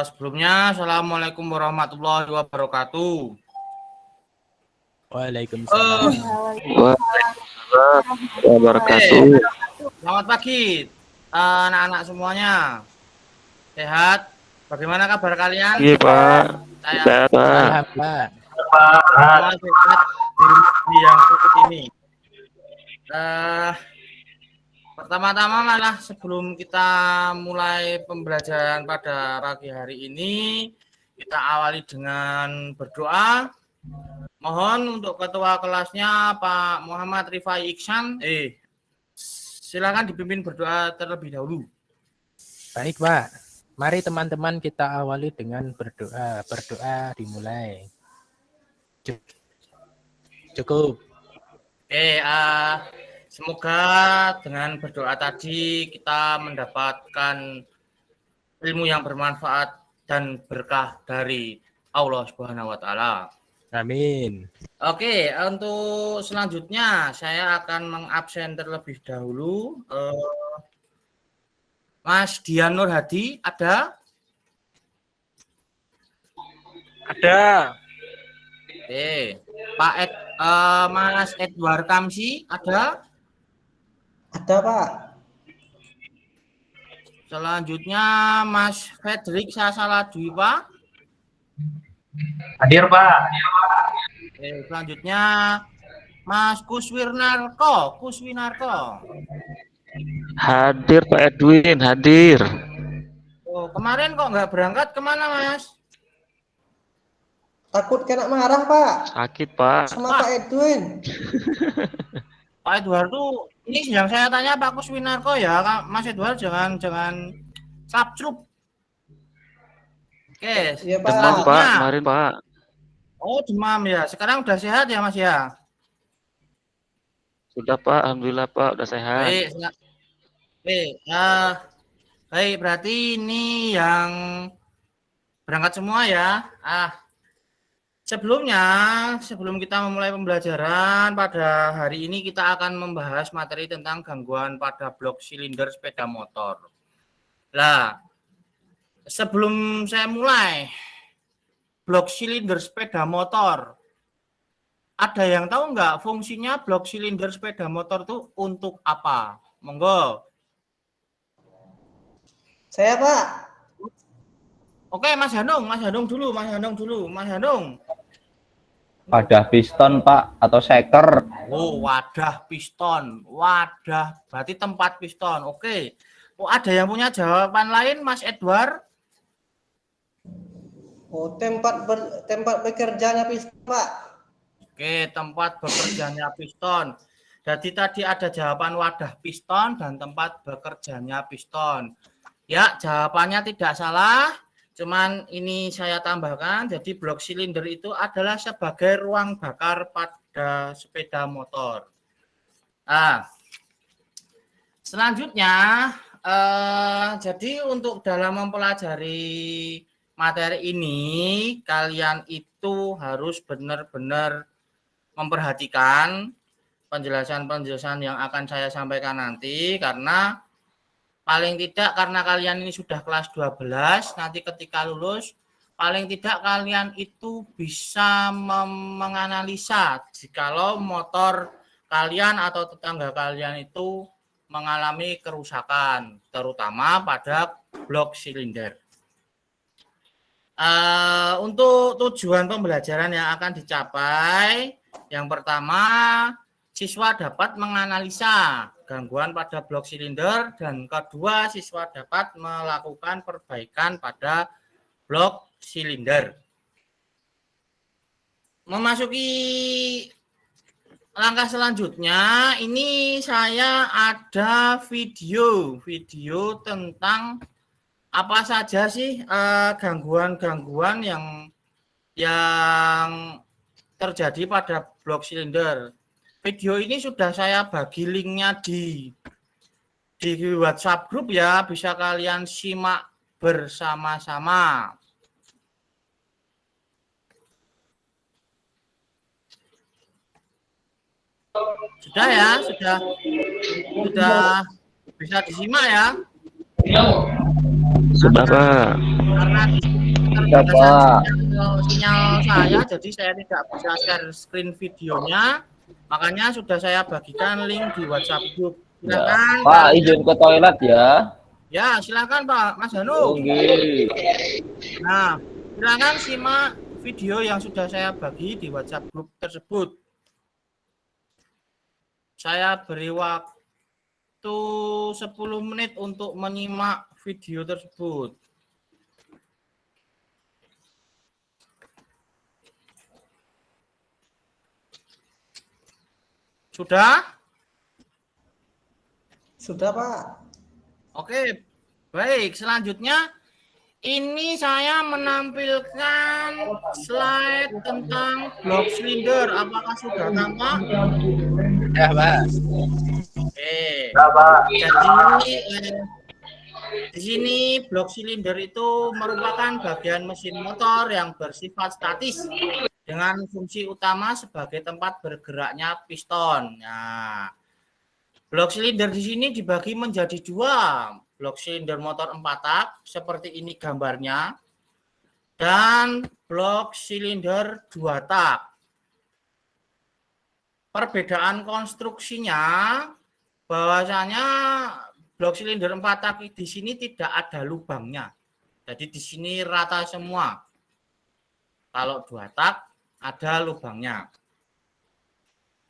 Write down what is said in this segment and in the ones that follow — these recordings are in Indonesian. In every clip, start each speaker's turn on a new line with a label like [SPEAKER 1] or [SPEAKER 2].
[SPEAKER 1] Sebelumnya, Assalamualaikum warahmatullahi wabarakatuh.
[SPEAKER 2] Waalaikumsalam.
[SPEAKER 3] Waalaikumsalam wabarakatuh.
[SPEAKER 1] Selamat pagi, anak-anak semuanya. Sehat? Bagaimana kabar kalian?
[SPEAKER 3] Iya Pak,
[SPEAKER 1] Saya
[SPEAKER 3] sehat Pak.
[SPEAKER 2] Alhamdulillah.
[SPEAKER 1] semua sehat di yang berikut ini. Pertama-tama malah sebelum kita mulai pembelajaran pada pagi hari ini, kita awali dengan berdoa. Mohon untuk ketua kelasnya Pak Muhammad Rifai Iksan, silakan dipimpin berdoa terlebih dahulu.
[SPEAKER 2] Baik, Pak. Mari teman-teman kita awali dengan berdoa. Berdoa dimulai. Cukup.
[SPEAKER 1] Semoga dengan berdoa tadi kita mendapatkan ilmu yang bermanfaat dan berkah dari Allah Subhanahu wa taala.
[SPEAKER 2] Amin.
[SPEAKER 1] Oke, untuk selanjutnya saya akan mengabsen terlebih dahulu. Mas Dian Nur Hadi ada?
[SPEAKER 4] Ada.
[SPEAKER 1] Mas Edward Kamsi ada?
[SPEAKER 5] Ada, Pak.
[SPEAKER 1] Selanjutnya Mas Fredrik Sasaladwi, Pak.
[SPEAKER 4] Hadir, Pak.
[SPEAKER 1] Selanjutnya Mas Kuswinarko.
[SPEAKER 3] Hadir Pak Edwin, hadir.
[SPEAKER 1] Oh, kemarin kok nggak berangkat, kemana Mas?
[SPEAKER 5] Takut kena marah, Pak.
[SPEAKER 3] Sakit Pak.
[SPEAKER 5] Sama Pak Edwin.
[SPEAKER 1] Pak Edward tuh, ini yang saya tanya Pak Kuswinarko ya, Mas Edward jangan capcrup. Oke,
[SPEAKER 5] Iya, Pak.
[SPEAKER 3] Demam Pak, kemarin Pak.
[SPEAKER 1] Oh, demam ya. Sekarang udah sehat ya Mas ya?
[SPEAKER 3] Sudah Pak, alhamdulillah Pak, udah sehat.
[SPEAKER 1] Baik, berarti ini yang berangkat semua ya. Sebelum kita memulai pembelajaran pada hari ini, kita akan membahas materi tentang gangguan pada blok silinder sepeda motor. Nah, sebelum saya mulai, blok silinder sepeda motor, ada yang tahu nggak fungsinya blok silinder sepeda motor itu untuk apa? Monggo.
[SPEAKER 5] Saya, Pak.
[SPEAKER 1] Oke, Mas Hanung dulu.
[SPEAKER 6] Wadah piston Pak atau shaker.
[SPEAKER 1] Oh, wadah piston. Wadah berarti tempat piston. Oke. Oh, ada yang punya jawaban lain, Mas Edward?
[SPEAKER 5] Oh, tempat bekerjanya piston, Pak.
[SPEAKER 1] Oke, tempat bekerjanya piston. Jadi tadi ada jawaban wadah piston dan tempat bekerjanya piston. Ya, jawabannya tidak salah. Cuman ini saya tambahkan, jadi blok silinder itu adalah sebagai ruang bakar pada sepeda motor. Selanjutnya, jadi untuk dalam mempelajari materi ini, kalian itu harus benar-benar memperhatikan penjelasan-penjelasan yang akan saya sampaikan nanti, karena paling tidak karena kalian ini sudah kelas 12, nanti ketika lulus, paling tidak kalian itu bisa menganalisa jikalau motor kalian atau tetangga kalian itu mengalami kerusakan, terutama pada blok silinder. Untuk tujuan pembelajaran yang akan dicapai, yang pertama, siswa dapat menganalisa gangguan pada blok silinder, dan kedua, siswa dapat melakukan perbaikan pada blok silinder. Memasuki langkah selanjutnya, ini saya ada video tentang apa saja sih gangguan-gangguan yang terjadi pada blok silinder. Video ini sudah saya bagi linknya di WhatsApp grup ya, bisa kalian simak bersama-sama. Sudah ya, sudah bisa disimak ya.
[SPEAKER 3] Sudah, Pak.
[SPEAKER 1] Karena di sini
[SPEAKER 6] Sudah,
[SPEAKER 1] keterbatasan
[SPEAKER 6] Pak.
[SPEAKER 1] sinyal saya, jadi saya tidak bisa share screen videonya. Makanya sudah saya bagikan link di WhatsApp group.
[SPEAKER 6] Ya.
[SPEAKER 1] Silakan
[SPEAKER 6] Pak,
[SPEAKER 1] kalian.
[SPEAKER 6] izin ke toilet ya.
[SPEAKER 1] Ya, silakan Pak Mas Hanu.
[SPEAKER 6] Oke.
[SPEAKER 1] Nah, silakan simak video yang sudah saya bagi di WhatsApp group tersebut. Saya beri waktu 10 menit untuk menyimak video tersebut. Sudah?
[SPEAKER 5] Sudah, Pak.
[SPEAKER 1] Oke, baik. Selanjutnya, ini saya menampilkan slide tentang blok silinder. Apakah sudah tampak?
[SPEAKER 2] Ya, Pak.
[SPEAKER 1] Oke. Jadi di sini blok silinder itu merupakan bagian mesin motor yang bersifat statis dengan fungsi utama sebagai tempat bergeraknya piston. Nah, blok silinder di sini dibagi menjadi dua. Blok silinder motor 4 tak seperti ini gambarnya, dan blok silinder 2 tak. Perbedaan konstruksinya bahwasanya blok silinder 4 tak di sini tidak ada lubangnya. Jadi di sini rata semua. Kalau 2 tak ada lubangnya.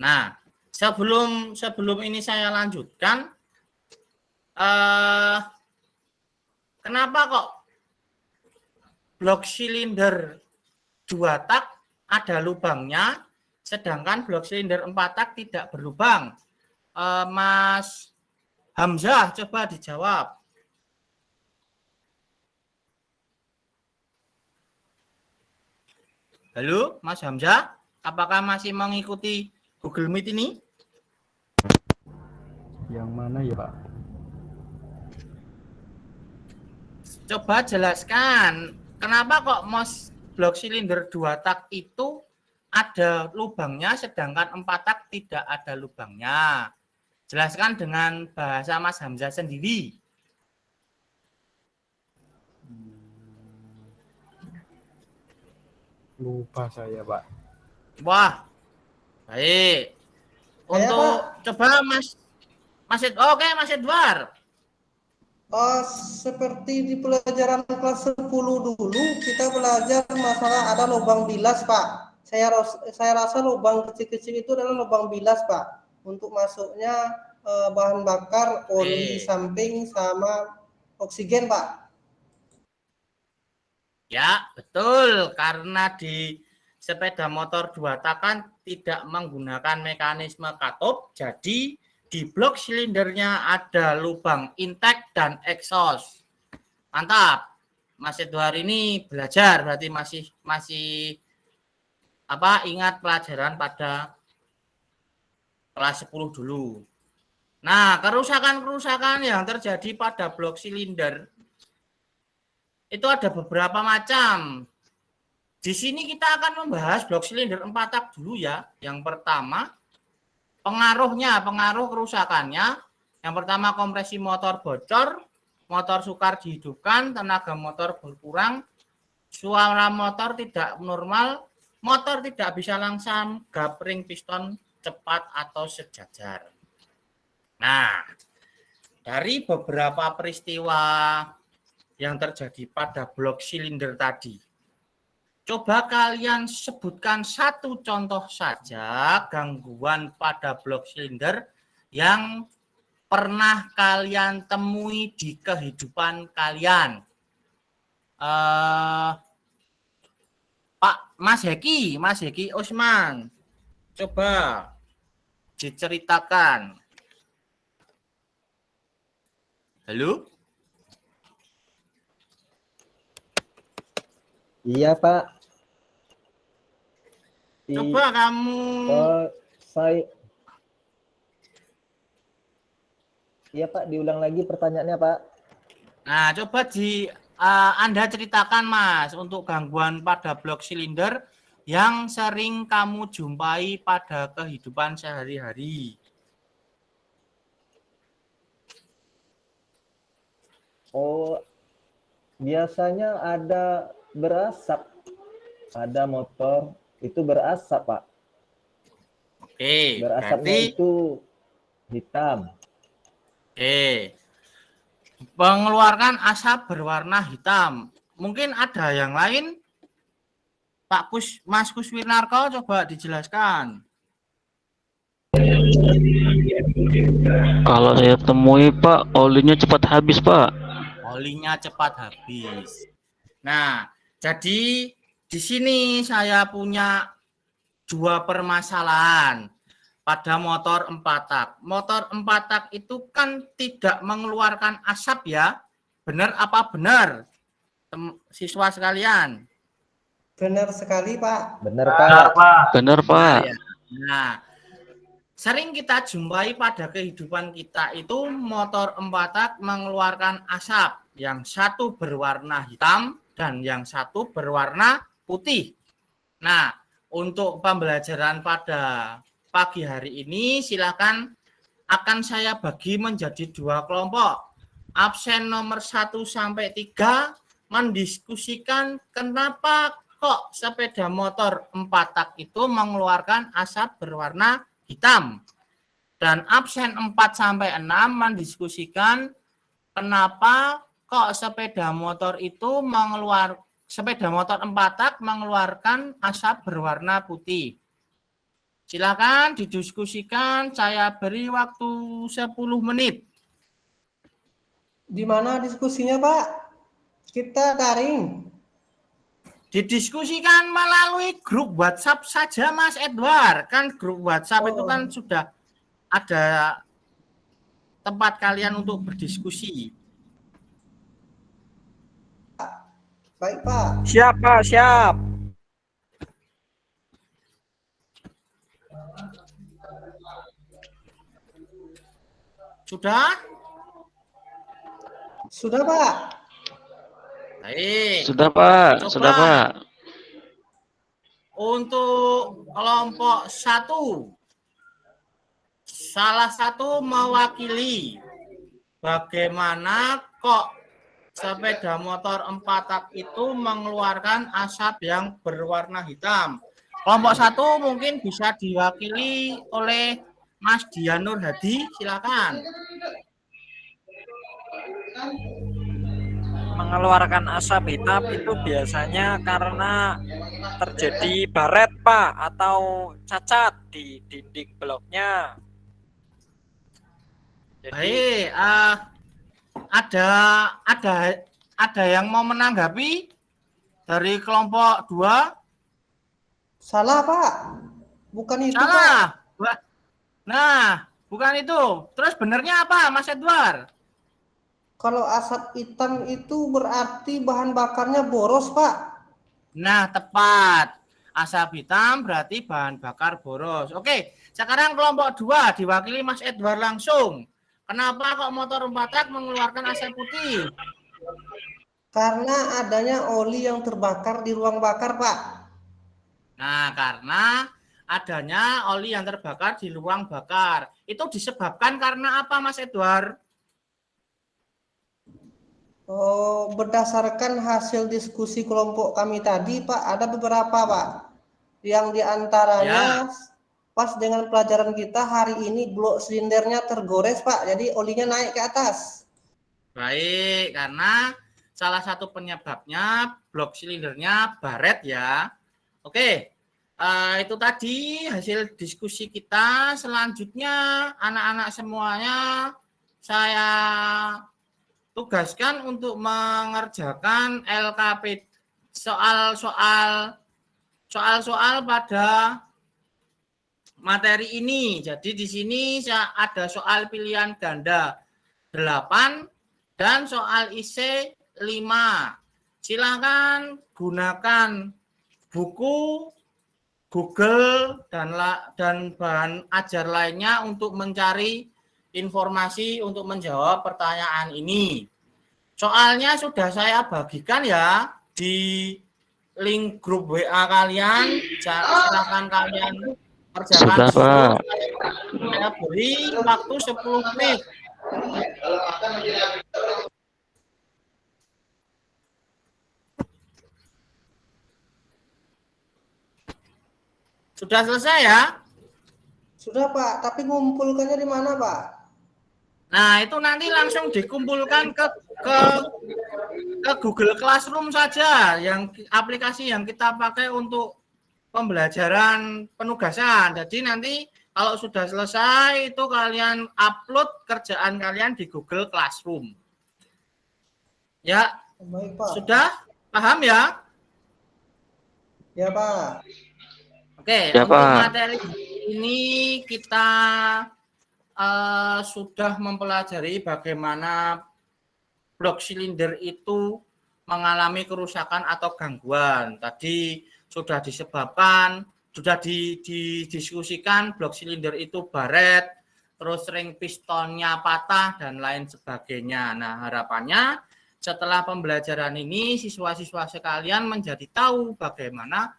[SPEAKER 1] Nah, sebelum ini saya lanjutkan, kenapa kok blok silinder 2 tak ada lubangnya, sedangkan blok silinder 4 tak tidak berlubang? Mas Hamzah, coba dijawab. Halo, Mas Hamzah, apakah masih mengikuti Google Meet ini?
[SPEAKER 7] Yang mana ya, Pak?
[SPEAKER 1] Coba jelaskan, kenapa kok blok silinder 2 tak itu ada lubangnya, sedangkan 4 tak tidak ada lubangnya? Jelaskan dengan bahasa Mas Hamzah sendiri.
[SPEAKER 7] Lupa saya, Pak.
[SPEAKER 1] Wah, baik. Untuk coba Mas oke, Mas Edward.
[SPEAKER 5] Seperti di pelajaran kelas 10 dulu, kita belajar masalah ada lubang bilas, Pak. Saya rasa lubang kecil-kecil itu adalah lubang bilas, Pak. Untuk masuknya bahan bakar, oli samping, sama oksigen, Pak.
[SPEAKER 1] Ya, betul. Karena di sepeda motor 2 tak kan tidak menggunakan mekanisme katup, jadi di blok silindernya ada lubang intake dan exhaust. Mantap. Mas Edward ini belajar, berarti masih ingat pelajaran pada kelas 10 dulu. Nah, kerusakan-kerusakan yang terjadi pada blok silinder itu ada beberapa macam. Di sini kita akan membahas blok silinder 4 tak dulu ya. Yang pertama, pengaruh kerusakannya. Yang pertama, kompresi motor bocor, motor sukar dihidupkan, tenaga motor berkurang, suara motor tidak normal, motor tidak bisa langsam, gapring piston cepat atau sejajar. Nah, dari beberapa peristiwa yang terjadi pada blok silinder tadi, coba kalian sebutkan satu contoh saja gangguan pada blok silinder yang pernah kalian temui di kehidupan kalian. Pak Mas Heki Osman, coba diceritakan. Halo?
[SPEAKER 8] Iya, Pak.
[SPEAKER 1] Coba kamu.
[SPEAKER 8] Iya, Pak, diulang lagi pertanyaannya, Pak.
[SPEAKER 1] Nah, coba Anda ceritakan, Mas, untuk gangguan pada blok silinder yang sering kamu jumpai pada kehidupan sehari-hari.
[SPEAKER 8] Biasanya ada berasap. Ada motor itu berasap, Pak.
[SPEAKER 1] Oke,
[SPEAKER 8] Berasapnya
[SPEAKER 1] berarti
[SPEAKER 8] itu hitam.
[SPEAKER 1] oke. Mengeluarkan asap berwarna hitam. Mungkin ada yang lain? Mas Kuswinarko, coba dijelaskan.
[SPEAKER 3] Kalau saya temui Pak, olinya cepat habis Pak.
[SPEAKER 1] Olinya cepat habis. Nah, jadi di sini saya punya dua permasalahan pada motor 4 tak. Motor 4 tak itu kan tidak mengeluarkan asap ya. Benar apa benar? Siswa sekalian.
[SPEAKER 5] Benar sekali, Pak.
[SPEAKER 8] Benar, Pak.
[SPEAKER 3] Benar Pak.
[SPEAKER 1] Nah, sering kita jumpai pada kehidupan kita itu motor 4 tak mengeluarkan asap. Yang satu berwarna hitam dan yang satu berwarna putih. Nah, untuk pembelajaran pada pagi hari ini silakan akan saya bagi menjadi 2 kelompok. Absen nomor 1 sampai 3 mendiskusikan kenapa kok sepeda motor 4 tak itu mengeluarkan asap berwarna hitam. Dan absen 4 sampai 6 mendiskusikan kenapa kok sepeda motor 4 tak mengeluarkan asap berwarna putih. Silakan didiskusikan, saya beri waktu 10 menit.
[SPEAKER 5] Di mana diskusinya, Pak? Kita daring.
[SPEAKER 1] Didiskusikan melalui grup WhatsApp saja, Mas Edward. Kan grup WhatsApp itu kan sudah ada tempat kalian untuk berdiskusi.
[SPEAKER 5] Baik, Pak.
[SPEAKER 4] Siap, Pak, siap.
[SPEAKER 1] Sudah?
[SPEAKER 5] Sudah, Pak.
[SPEAKER 1] Baik.
[SPEAKER 3] Sudah Pak,
[SPEAKER 1] Coba.
[SPEAKER 3] sudah Pak.
[SPEAKER 1] Untuk kelompok 1, salah satu mewakili bagaimana kok sepeda motor 4 tak itu mengeluarkan asap yang berwarna hitam. Kelompok 1 mungkin bisa diwakili oleh Mas Dian Nur Hadi, silakan.
[SPEAKER 4] Mengeluarkan asap hitam itu biasanya karena terjadi baret, Pak, atau cacat di dinding bloknya. Jadi,
[SPEAKER 1] Baik, ada yang mau menanggapi dari kelompok 2?
[SPEAKER 5] Salah, Pak. Bukan itu, Pak.
[SPEAKER 1] Salah. Nah, bukan itu. Terus benernya apa, Mas Edward?
[SPEAKER 5] Kalau asap hitam itu berarti bahan bakarnya boros, Pak.
[SPEAKER 1] Nah, tepat. Asap hitam berarti bahan bakar boros. Oke, sekarang kelompok 2 diwakili Mas Edward langsung. Kenapa kok motor 4 tak mengeluarkan asap putih?
[SPEAKER 5] Karena adanya oli yang terbakar di ruang bakar, Pak.
[SPEAKER 1] Nah, karena adanya oli yang terbakar di ruang bakar. Itu disebabkan karena apa, Mas Edward?
[SPEAKER 5] Oh, berdasarkan hasil diskusi kelompok kami tadi, Pak, ada beberapa, Pak. Yang diantaranya pas dengan pelajaran kita hari ini blok silindernya tergores, Pak. Jadi olinya naik ke atas.
[SPEAKER 1] Baik, karena salah satu penyebabnya blok silindernya baret ya. Oke, itu tadi hasil diskusi kita. Selanjutnya anak-anak semuanya saya tugaskan untuk mengerjakan LKP soal-soal pada materi ini. Jadi di sini ada soal pilihan ganda 8 dan soal IC 5. Silakan gunakan buku, Google dan bahan ajar lainnya untuk mencari informasi untuk menjawab pertanyaan ini. Soalnya sudah saya bagikan ya di link grup WA kalian. Silakan kalian kerjakan.
[SPEAKER 3] Sudah Pak.
[SPEAKER 1] Saya beri waktu 10 menit. Sudah selesai ya?
[SPEAKER 5] Sudah Pak, tapi ngumpulkannya di mana Pak?
[SPEAKER 1] Nah, itu nanti langsung dikumpulkan ke Google Classroom saja, yang aplikasi yang kita pakai untuk pembelajaran penugasan. Jadi nanti kalau sudah selesai itu kalian upload kerjaan kalian di Google Classroom. Ya,
[SPEAKER 5] Baik Pak.
[SPEAKER 1] sudah paham ya?
[SPEAKER 5] Ya Pak.
[SPEAKER 1] Oke,
[SPEAKER 3] Ya,
[SPEAKER 1] untuk
[SPEAKER 3] Pak.
[SPEAKER 1] materi ini kita sudah mempelajari bagaimana blok silinder itu mengalami kerusakan atau gangguan. Tadi sudah disebabkan, sudah didiskusikan blok silinder itu baret, terus ring pistonnya patah, dan lain sebagainya. Nah, harapannya setelah pembelajaran ini, siswa-siswa sekalian menjadi tahu bagaimana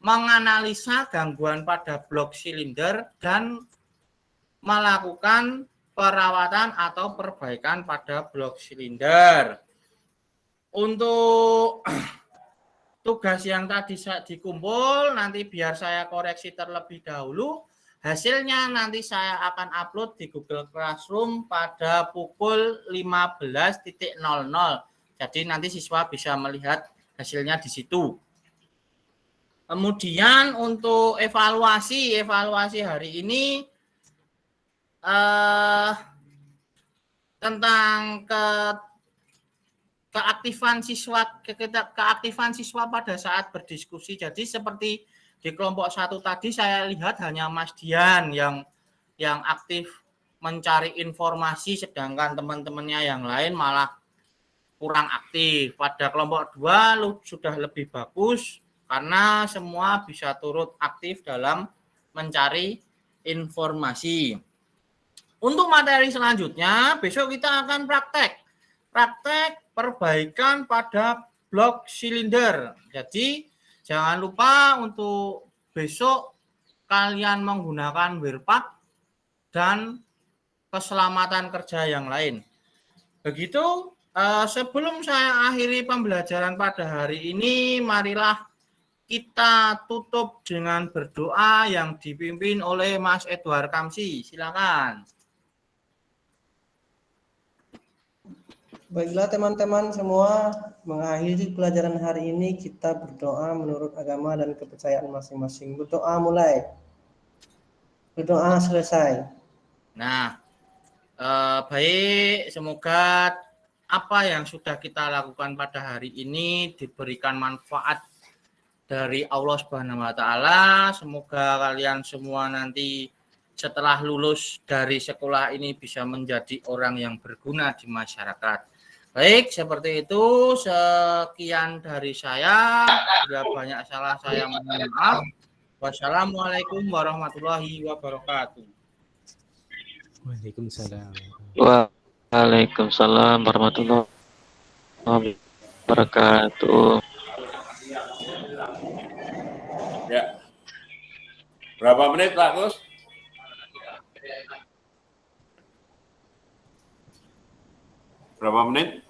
[SPEAKER 1] menganalisa gangguan pada blok silinder dan melakukan perawatan atau perbaikan pada blok silinder. Untuk tugas yang tadi dikumpul, nanti biar saya koreksi terlebih dahulu. Hasilnya nanti saya akan upload di Google Classroom pada pukul 15.00. Jadi nanti siswa bisa melihat hasilnya di situ. Kemudian untuk evaluasi hari ini tentang keaktifan siswa pada saat berdiskusi. Jadi seperti di kelompok 1 tadi saya lihat hanya Mas Dian yang aktif mencari informasi, sedangkan teman-temannya yang lain malah kurang aktif. Pada kelompok 2 sudah lebih bagus karena semua bisa turut aktif dalam mencari informasi. Untuk materi selanjutnya, besok kita akan praktek perbaikan pada blok silinder. Jadi jangan lupa untuk besok kalian menggunakan wear pack dan keselamatan kerja yang lain. Begitu, sebelum saya akhiri pembelajaran pada hari ini, marilah kita tutup dengan berdoa yang dipimpin oleh Mas Edward Kamsi. Silakan.
[SPEAKER 5] Baiklah teman-teman semua, mengakhiri pelajaran hari ini kita berdoa menurut agama dan kepercayaan masing-masing. Berdoa mulai. Berdoa selesai.
[SPEAKER 1] Nah, baik, semoga apa yang sudah kita lakukan pada hari ini diberikan manfaat dari Allah Subhanahu wa taala. Semoga kalian semua nanti setelah lulus dari sekolah ini bisa menjadi orang yang berguna di masyarakat. Baik, seperti itu. Sekian dari saya. Bila banyak salah saya mohon maaf. Wassalamualaikum warahmatullahi wabarakatuh.
[SPEAKER 2] Waalaikumsalam.
[SPEAKER 3] Waalaikumsalam warahmatullahi wabarakatuh.
[SPEAKER 9] Ya. Berapa menit Pak Gus? Berapa menit?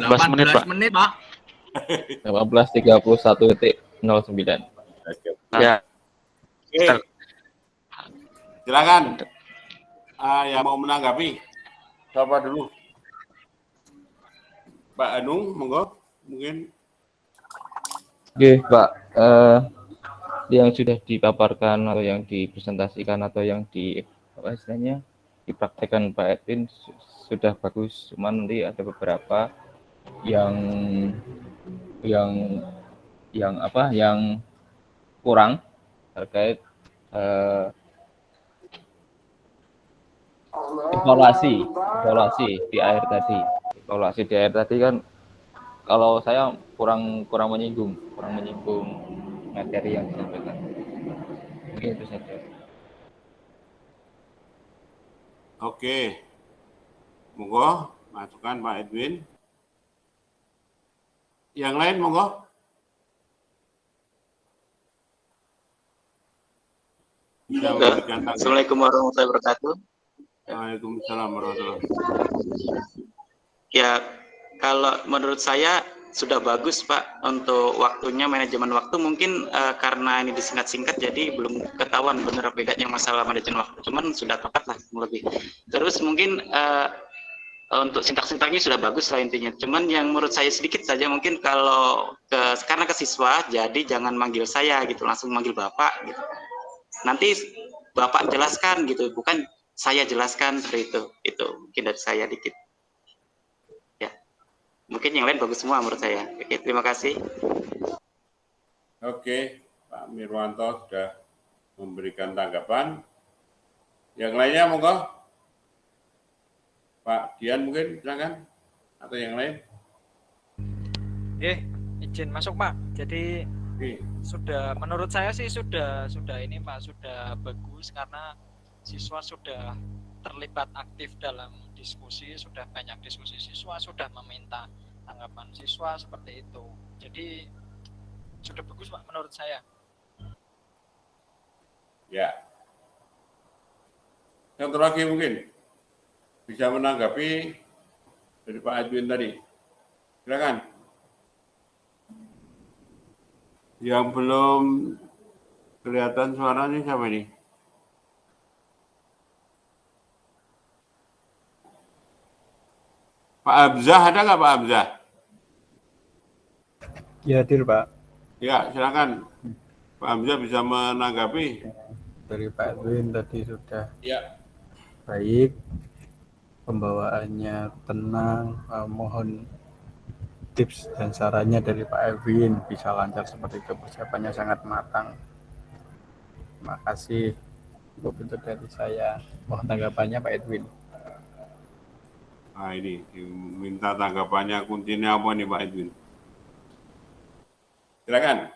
[SPEAKER 1] 18 menit, Pak.
[SPEAKER 6] 18.31.09.
[SPEAKER 3] Ya.
[SPEAKER 9] Oke. Silakan. Yang mau menanggapi. Siapa dulu? Pak Anung, monggo. Mungkin.
[SPEAKER 6] Oke, Pak. Yang sudah dipaparkan atau yang dipresentasikan atau yang dipraktekkan Pak Edwin sudah bagus. Cuman nanti ada beberapa yang kurang terkait evaluasi di akhir tadi. Evaluasi di akhir tadi kan kalau saya kurang menyinggung materi yang disampaikan. Mungkin itu saja.
[SPEAKER 9] Oke. Monggo, masukan Pak Edwin. Yang lain monggo.
[SPEAKER 10] Assalamualaikum warahmatullahi wabarakatuh.
[SPEAKER 9] Waalaikumsalam warahmatullahi wabarakatuh.
[SPEAKER 10] Ya, kalau menurut saya sudah bagus Pak untuk waktunya, manajemen waktu mungkin karena ini disingkat-singkat jadi belum ketahuan benar bedanya masalah manajemen waktu, cuman sudah tepat lah lebih. Terus mungkin untuk sintak-sintaknya sudah bagus lah intinya, cuman yang menurut saya sedikit saja mungkin kalau karena ke siswa jadi jangan manggil saya gitu, langsung manggil Bapak gitu. Nanti Bapak jelaskan gitu, bukan saya jelaskan seperti itu mungkin dari saya dikit. Mungkin yang lain bagus semua menurut saya. Oke, terima kasih.
[SPEAKER 9] Oke, Pak Mirwanto sudah memberikan tanggapan. Yang lainnya monggo. Pak Dian mungkin silakan atau yang lain.
[SPEAKER 4] Izin masuk Pak. Jadi sudah menurut saya sih sudah ini Pak, sudah bagus karena siswa sudah terlibat aktif dalam diskusi, sudah banyak diskusi siswa, sudah meminta tanggapan siswa seperti itu. Jadi sudah bagus Pak menurut saya.
[SPEAKER 9] Ya. Satu lagi mungkin bisa menanggapi dari Pak Edwin tadi. Silakan. Yang belum kelihatan suaranya siapa ini? Pak Hamzah, ada nggak Pak Hamzah?
[SPEAKER 7] Ya, hadir Pak.
[SPEAKER 9] Ya, silakan. Pak Hamzah bisa menanggapi.
[SPEAKER 7] Dari Pak Edwin tadi sudah
[SPEAKER 9] baik,
[SPEAKER 7] pembawaannya tenang. Mohon tips dan sarannya dari Pak Edwin bisa lancar seperti itu, persiapannya sangat matang. Terima kasih. Cukup itu dari saya. Mohon tanggapannya Pak Edwin.
[SPEAKER 9] Nah ini, minta tanggapannya kuncinya apa nih Pak Edwin? Silakan.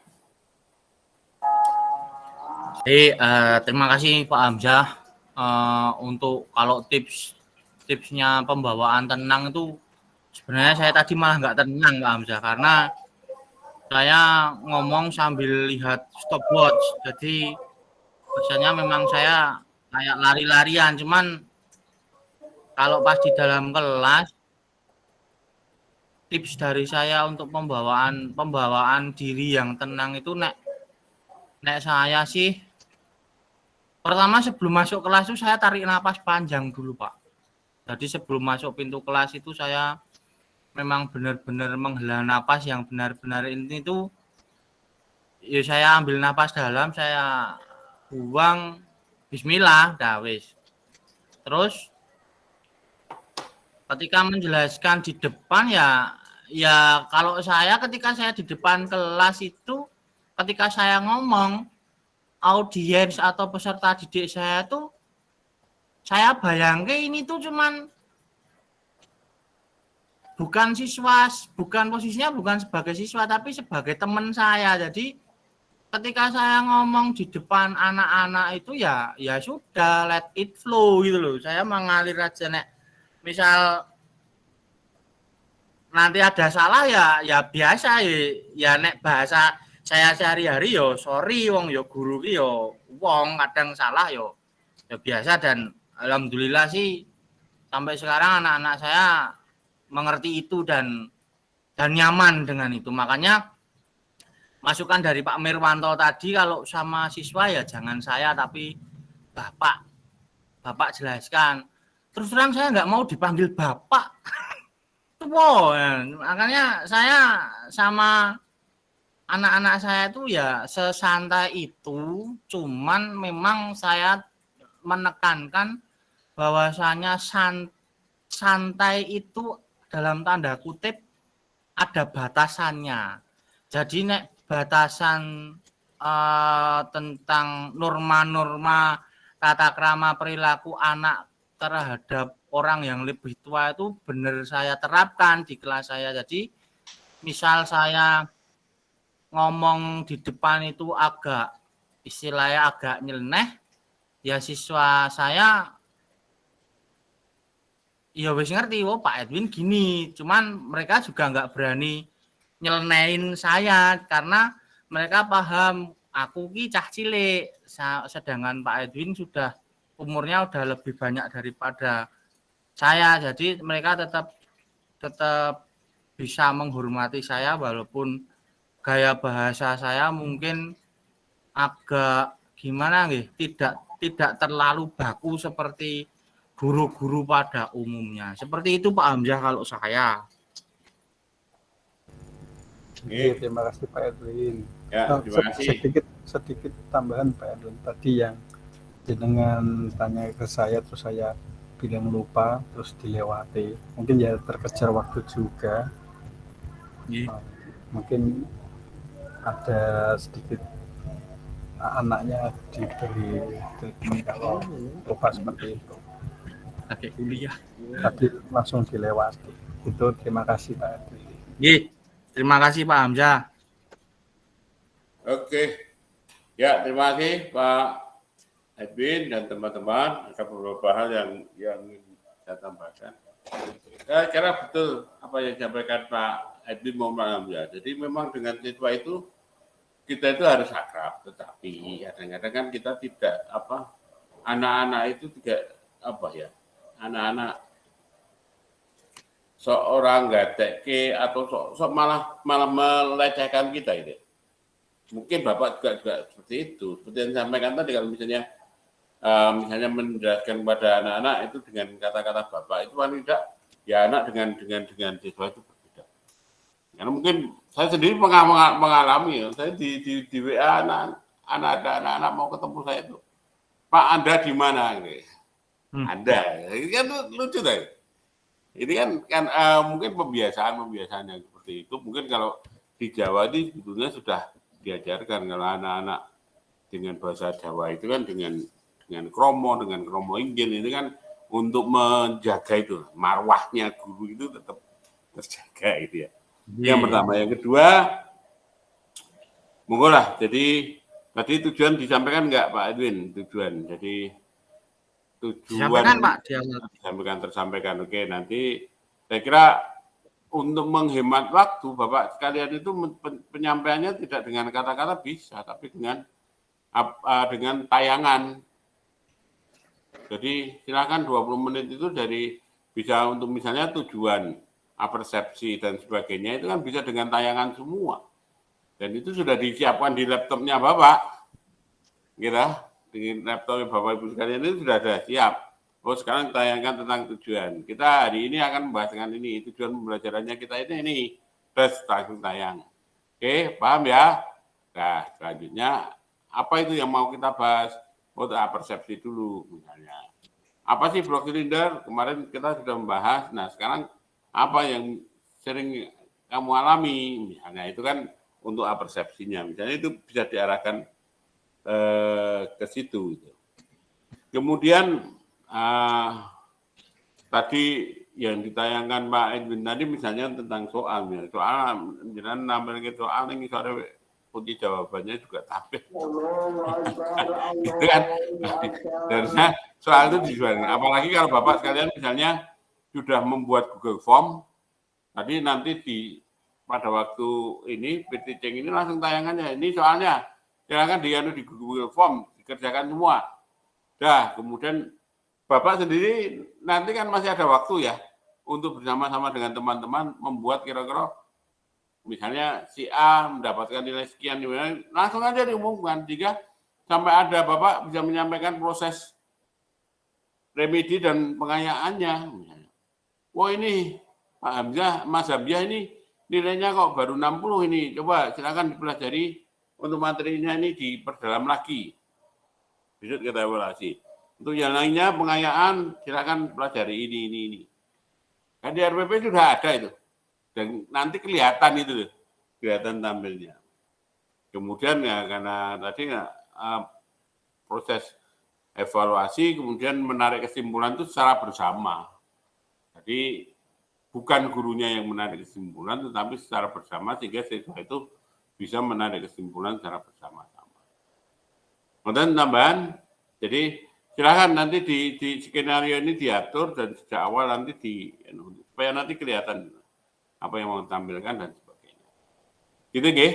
[SPEAKER 1] Terima kasih Pak Hamzah. Untuk kalau tipsnya pembawaan tenang itu sebenarnya saya tadi malah nggak tenang Pak Hamzah, karena saya ngomong sambil lihat stopwatch. Jadi biasanya memang saya kayak lari-larian, cuman kalau pas di dalam kelas, tips dari saya untuk pembawaan diri yang tenang itu nek saya sih, pertama sebelum masuk kelas itu saya tarik napas panjang dulu Pak. Jadi sebelum masuk pintu kelas itu saya memang benar-benar menghela napas yang benar-benar ini itu, ya saya ambil napas dalam, saya buang, bismillah, dah wis. Terus ketika menjelaskan di depan ya kalau saya ketika saya di depan kelas itu, ketika saya ngomong, audiens atau peserta didik saya tuh, saya bayangke ini tuh cuman bukan siswa, bukan posisinya bukan sebagai siswa, tapi sebagai teman saya. Jadi ketika saya ngomong di depan anak-anak itu ya sudah, let it flow gitu loh. Saya mengalir aja, nek misal nanti ada salah ya biasa ya nek bahasa saya sehari-hari yo sorry wong yo guru ki yo wong kadang salah yo biasa, dan alhamdulillah sih sampai sekarang anak-anak saya mengerti itu dan nyaman dengan itu. Makanya masukan dari Pak Mirwanto tadi, kalau sama siswa ya jangan saya tapi Bapak jelaskan. Terus terang saya nggak mau dipanggil Bapak. Wow, makanya saya sama anak-anak saya itu ya sesantai itu, cuman memang saya menekankan bahwasanya santai itu dalam tanda kutip ada batasannya. Jadi nek batasan tentang norma-norma tata krama perilaku anak terhadap orang yang lebih tua itu benar saya terapkan di kelas saya. Jadi misal saya ngomong di depan itu agak istilahnya agak nyeleneh, ya siswa saya ya wis ngerti, oh Pak Edwin gini. Cuman mereka juga nggak berani nyelenehin saya karena mereka paham aku ki cah cilik, sedangkan Pak Edwin sudah umurnya udah lebih banyak daripada saya. Jadi mereka tetap bisa menghormati saya walaupun gaya bahasa saya mungkin agak gimana nih, tidak terlalu baku seperti guru-guru pada umumnya. Seperti itu Pak Hamzah kalau saya.
[SPEAKER 7] Oke, terima kasih Pak Edwin.
[SPEAKER 9] Ya, terima kasih.
[SPEAKER 7] Sedikit tambahan Pak Edwin tadi yang jenengan tanya ke saya terus saya bilang lupa terus dilewati. Mungkin ya terkejar waktu juga. Mungkin ada sedikit anaknya diberi treatment kalau lupa seperti itu.
[SPEAKER 1] Oke, kuliah.
[SPEAKER 7] Tadi langsung dilewati. Itu terima kasih Pak Edwin.
[SPEAKER 1] Terima kasih Pak Hamzah.
[SPEAKER 9] Oke. Ya, terima kasih Pak Edwin dan teman-teman. Ada beberapa hal yang saya tambahkan. Saya kira betul apa yang disampaikan Pak Edwin Muhammad Hamzah. Jadi memang dengan siswa itu kita itu harus akrab, tetapi kadang-kadang kan kita tidak anak-anak itu tidak anak-anak seorang gadeke atau malah melecehkan kita itu. Mungkin Bapak juga seperti itu. Seperti yang disampaikan tadi, kalau misalnya menjelaskan kepada anak-anak itu dengan kata-kata Bapak itu paling tidak ya anak dengan siswa itu berbeda. Karena mungkin saya sendiri mengalami, saya di WA anak-anak mau ketemu saya itu, Pak Anda di mana? Anda, ini kan lucu deh. Ini kan mungkin pembiasaan yang seperti itu. Mungkin kalau di Jawa ini sebetulnya sudah diajarkan kalau anak-anak dengan bahasa Jawa itu kan dengan kromo inggil ini kan untuk menjaga itu marwahnya guru itu tetap terjaga itu ya. Yang pertama, yang kedua, monggo lah. Jadi tadi tujuan disampaikan enggak Pak Edwin? Tujuan. Jadi tujuan Pak tersampaikan. Oke, nanti saya kira untuk menghemat waktu Bapak sekalian itu penyampaiannya tidak dengan kata-kata bisa, tapi dengan tayangan. Jadi silakan 20 menit itu dari bisa untuk misalnya tujuan, persepsi dan sebagainya itu kan bisa dengan tayangan semua. Dan itu sudah disiapkan di laptopnya Bapak. Gitu. Di laptopnya Bapak Ibu sekalian itu sudah ada siap. Oh, sekarang tayangkan tentang tujuan. Kita hari ini akan membahas dengan ini. Tujuan pembelajarannya kita ini. Terus langsung tayang. Oke, paham ya? Nah, selanjutnya apa itu yang mau kita bahas? Oh, persepsi dulu misalnya. Apa sih block cylinder? Kemarin kita sudah membahas. Nah, sekarang apa yang sering kamu alami? Misalnya itu kan untuk persepsinya. Misalnya itu bisa diarahkan ke situ. Kemudian tadi yang ditayangkan Pak Edwin tadi misalnya tentang soal jangan nambah soal ini sore putih jawabannya juga tabeh. Itu kan karena soal itu dijual. Apalagi kalau Bapak sekalian misalnya sudah membuat Google Form, tadi nanti pada waktu ini PT Ceng ini langsung tayangannya. Ini soalnya silakan di Google Form dikerjakan semua. Dah, kemudian Bapak sendiri nanti kan masih ada waktu ya untuk bersama-sama dengan teman-teman membuat kira-kira misalnya si A mendapatkan nilai sekian, langsung aja diumumkan jika sampai ada Bapak bisa menyampaikan proses remedi dan pengayaannya. Wah ini Pak Hamzah, Mas Hamzah ini nilainya kok baru 60 ini, coba silakan dipelajari untuk materinya ini diperdalam lagi. Bisa kita evaluasi. Untuk yang lainnya pengayaan silakan pelajari ini. Kan di RPP sudah ada itu. Dan nanti kelihatan itu, kelihatan tampilnya. Kemudian ya karena tadi proses evaluasi kemudian menarik kesimpulan itu secara bersama. Jadi bukan gurunya yang menarik kesimpulan tetapi secara bersama sehingga siswa itu bisa menarik kesimpulan secara bersama-sama. Kemudian tambahan, jadi silakan nanti di skenario ini diatur dan sejak awal nanti supaya nanti kelihatan apa yang mau ditampilkan dan sebagainya. Gitu nggih.